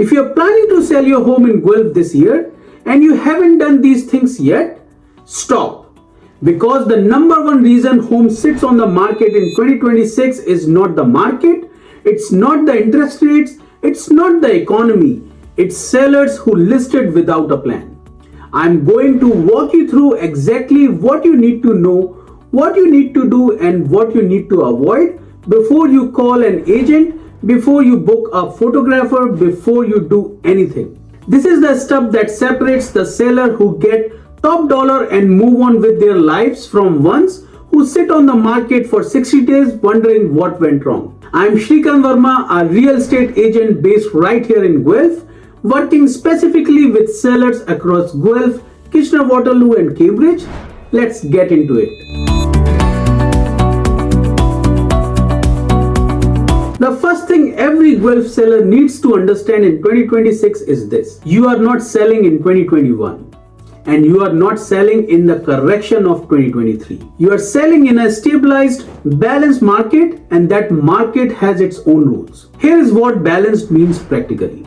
If you're planning to sell your home in Guelph this year and you haven't done these things yet, stop. Because the number one reason home sits on the market in 2026 is not the market, it's not the interest rates, it's not the economy, it's sellers who listed without a plan. I'm going to walk you through exactly what you need to know, what you need to do, and what you need to avoid before you call an agent, before you book a photographer, before you do anything. This is the stuff that separates the seller who get top dollar and move on with their lives from ones who sit on the market for 60 days wondering what went wrong. I'm Shrikant Verma, a real estate agent based right here in Guelph, working specifically with sellers across Guelph, Kitchener, Waterloo and Cambridge. Let's get into it. The first thing every Guelph seller needs to understand in 2026 is this. You are not selling in 2021. And you are not selling in the correction of 2023. You are selling in a stabilized, balanced market, and that market has its own rules. Here is what balanced means practically.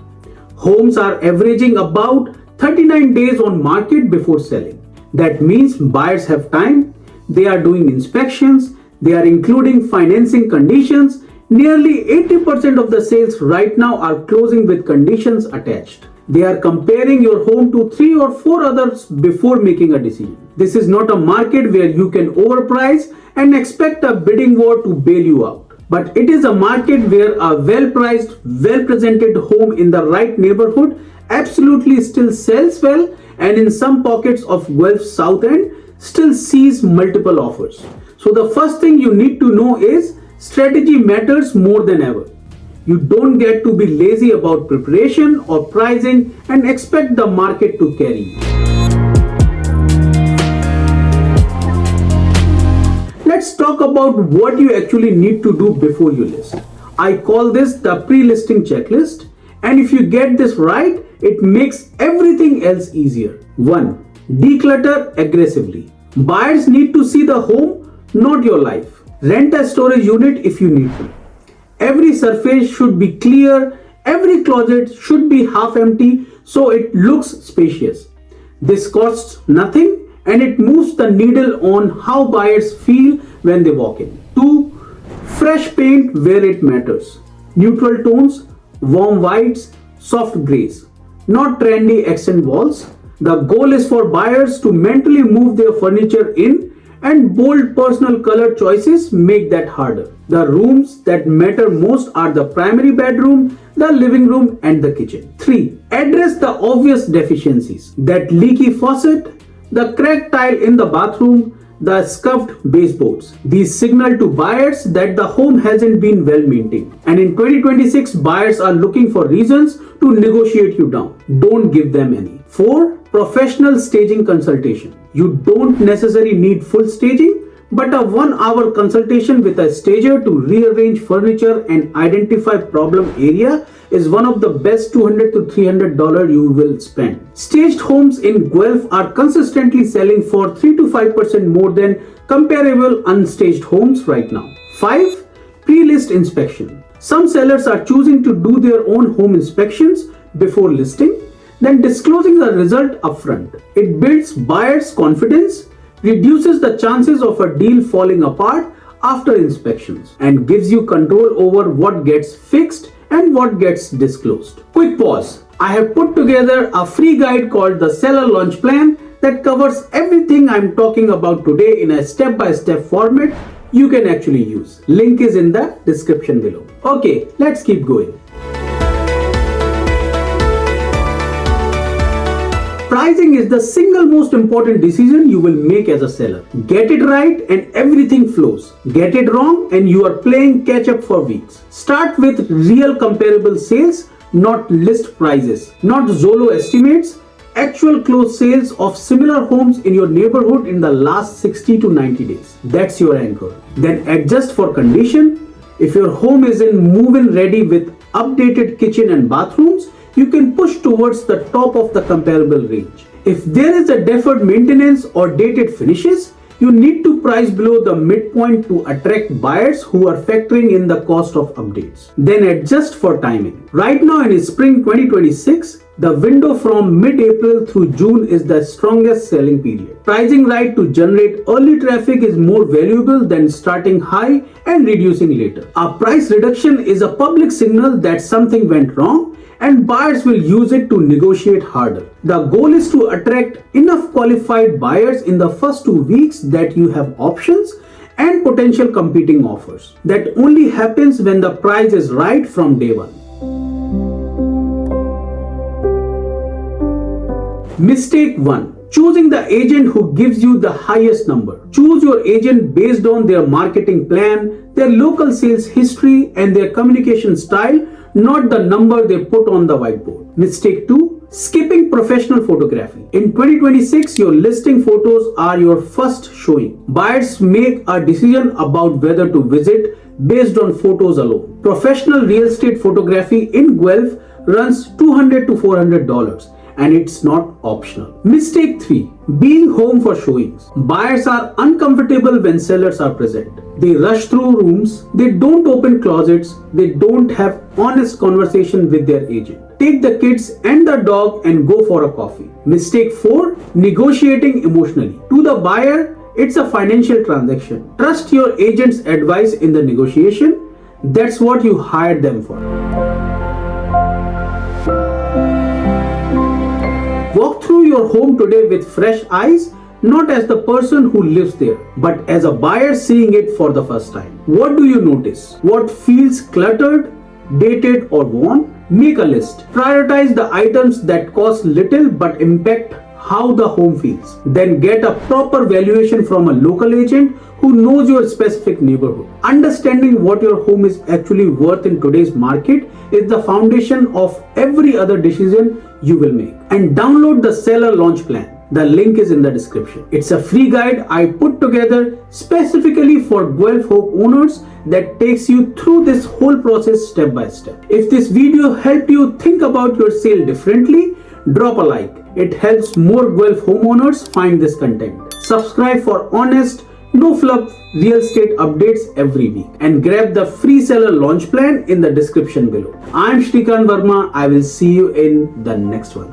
Homes are averaging about 39 days on market before selling. That means buyers have time, they are doing inspections, they are including financing conditions. Nearly 80% of the sales right now are closing with conditions attached. They are comparing your home to 3 or 4 others before making a decision. This is not a market where you can overprice and expect a bidding war to bail you out. But it is a market where a well-priced, well-presented home in the right neighborhood absolutely still sells well, and in some pockets of Guelph's South End still sees multiple offers. So the first thing you need to know is strategy matters more than ever. You don't get to be lazy about preparation or pricing and expect the market to carry you. Let's talk about what you actually need to do before you list. I call this the pre-listing checklist, and if you get this right, it makes everything else easier. 1. Declutter aggressively. Buyers need to see the home, not your life. Rent a storage unit if you need to. Every surface should be clear, every closet should be half empty so it looks spacious. This costs nothing and it moves the needle on how buyers feel when they walk in. 2. Fresh paint where it matters. Neutral tones, warm whites, soft grays. Not trendy accent walls. The goal is for buyers to mentally move their furniture in, and bold personal color choices make that harder. The rooms that matter most are the primary bedroom, the living room and the kitchen. 3. Address the obvious deficiencies. That leaky faucet, the cracked tile in the bathroom, the scuffed baseboards. These signal to buyers that the home hasn't been well maintained. And in 2026, buyers are looking for reasons to negotiate you down. Don't give them any. 4. Professional staging consultation. You don't necessarily need full staging, but a 1-hour consultation with a stager to rearrange furniture and identify problem area is one of the best $200 to $300 you will spend. Staged homes in Guelph are consistently selling for 3 to 5% more than comparable unstaged homes right now. 5. Pre-list inspection. Some sellers are choosing to do their own home inspections before listing, then disclosing the result upfront. It builds buyers' confidence, reduces the chances of a deal falling apart after inspections, and gives you control over what gets fixed and what gets disclosed. Quick pause. I have put together a free guide called the Seller Launch Plan that covers everything I'm talking about today in a step-by-step format you can actually use. Link is in the description below. Okay, let's keep going. Pricing is the single most important decision you will make as a seller. Get it right and everything flows. Get it wrong and you are playing catch up for weeks. Start with real comparable sales, not list prices, not Zolo estimates, actual closed sales of similar homes in your neighborhood in the last 60 to 90 days. That's your anchor. Then adjust for condition. If your home is in move-in ready with updated kitchen and bathrooms, you can push towards the top of the comparable range. If there is a deferred maintenance or dated finishes, You need to price below the midpoint to attract buyers who are factoring in the cost of updates. Then adjust for timing. Right now in spring 2026, the window from mid-April through June is the strongest selling period. Pricing right to generate early traffic is more valuable than starting high and reducing later. A price reduction is a public signal that something went wrong, and buyers will use it to negotiate harder. The goal is to attract enough qualified buyers in the first 2 weeks that you have options and potential competing offers. That only happens when the price is right from day one. Mistake 1. Choosing the agent who gives you the highest number. Choose your agent based on their marketing plan, their local sales history, and their communication style, not the number they put on the whiteboard. Mistake 2. Skipping professional photography. In 2026, your listing photos are your first showing. Buyers make a decision about whether to visit based on photos alone. Professional real estate photography in Guelph runs $200 to $400. And it's not optional. Mistake 3. Being home for showings. Buyers are uncomfortable when sellers are present. They rush through rooms, they don't open closets, they don't have honest conversation with their agent. Take the kids and the dog and go for a coffee. Mistake 4. Negotiating emotionally. To the buyer, it's a financial transaction. Trust your agent's advice in the negotiation. That's what you hired them for. Walk through your home today with fresh eyes, not as the person who lives there, but as a buyer seeing it for the first time. What do you notice? What feels cluttered, dated, or worn? Make a list. Prioritize the items that cost little but impact how the home feels. Then get a proper valuation from a local agent who knows your specific neighborhood. Understanding what your home is actually worth in today's market is the foundation of every other decision you will make. And download the seller launch plan. The link is in the description. It's a free guide I put together specifically for Guelph homeowners that takes you through this whole process step by step. If this video helped you think about your sale differently, drop a like. It helps more Guelph homeowners find this content. Subscribe for honest, no fluff real estate updates every week, and grab the free seller launch plan in the description below. I'm Shrikant Verma. I will see you in the next one.